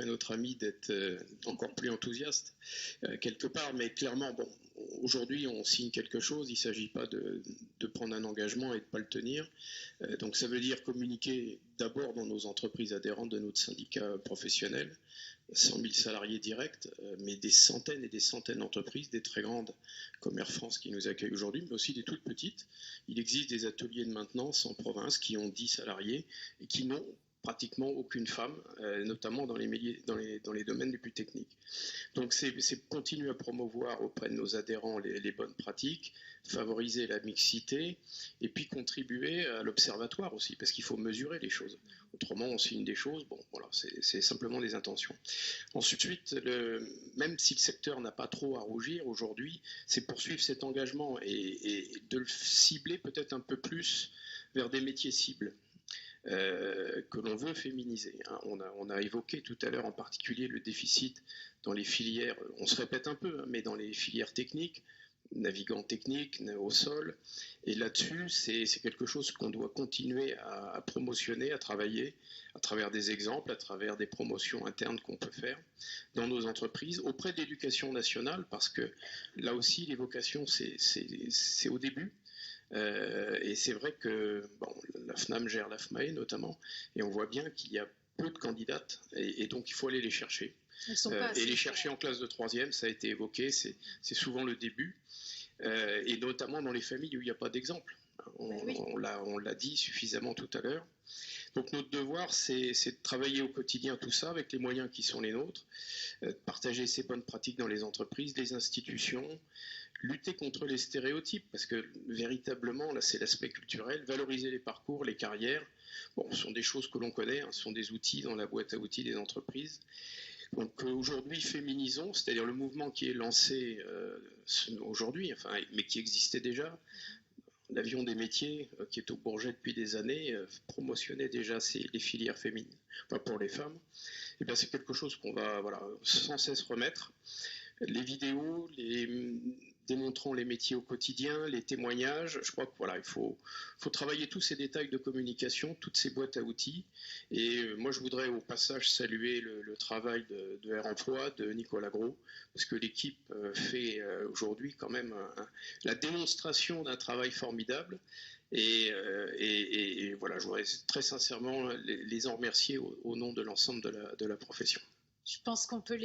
à notre ami d'être encore plus enthousiaste quelque part, mais clairement, bon, aujourd'hui on signe quelque chose, il ne s'agit pas de prendre un engagement et de ne pas le tenir. Donc ça veut dire communiquer d'abord dans nos entreprises adhérentes de notre syndicat professionnel, 100 000 salariés directs, mais des centaines et des centaines d'entreprises, des très grandes comme Air France qui nous accueillent aujourd'hui, mais aussi des toutes petites. Il existe des ateliers de maintenance en province qui ont 10 salariés et qui n'ont pratiquement aucune femme, notamment dans les domaines les plus techniques. Donc c'est continuer à promouvoir auprès de nos adhérents les bonnes pratiques, favoriser la mixité et puis contribuer à l'observatoire aussi, parce qu'il faut mesurer les choses. Autrement, on signe des choses, bon, voilà, c'est simplement des intentions. Ensuite, même si le secteur n'a pas trop à rougir aujourd'hui, c'est poursuivre cet engagement et de le cibler peut-être un peu plus vers des métiers cibles. Que l'on veut féminiser. On a évoqué tout à l'heure en particulier le déficit dans les filières, on se répète un peu, mais dans les filières techniques, navigants techniques, au sol, et là-dessus, c'est quelque chose qu'on doit continuer à promotionner, à travailler, à travers des exemples, à travers des promotions internes qu'on peut faire dans nos entreprises, auprès de l'éducation nationale, parce que là aussi, les vocations, c'est au début. Et c'est vrai que bon, la FNAM gère la FMAE notamment, et on voit bien qu'il y a peu de candidates, et donc il faut aller les chercher. Et les chercher en classe de 3e, ça a été évoqué, c'est souvent le début, et notamment dans les familles où il n'y a pas d'exemple. On l'a dit suffisamment tout à l'heure. Donc notre devoir, c'est de travailler au quotidien tout ça avec les moyens qui sont les nôtres, partager ces bonnes pratiques dans les entreprises, les institutions, lutter contre les stéréotypes, parce que véritablement, là, c'est l'aspect culturel, valoriser les parcours, les carrières. Bon, ce sont des choses que l'on connaît, ce sont des outils dans la boîte à outils des entreprises. Donc aujourd'hui, féminisons, c'est-à-dire le mouvement qui est lancé aujourd'hui, enfin, mais qui existait déjà. L'Avion des métiers, qui est au Bourget depuis des années, promotionnait déjà les filières féminines, enfin pour les femmes. Et bien c'est quelque chose qu'on va sans cesse remettre. Les vidéos, démontrant les métiers au quotidien, les témoignages, je crois que il faut travailler tous ces détails de communication, toutes ces boîtes à outils. Et moi, je voudrais au passage saluer le travail de Air Emploi, de Nicolas Gros, parce que l'équipe fait aujourd'hui quand même la démonstration d'un travail formidable. Et voilà, je voudrais très sincèrement les en remercier au nom de l'ensemble de la profession. Je pense qu'on peut les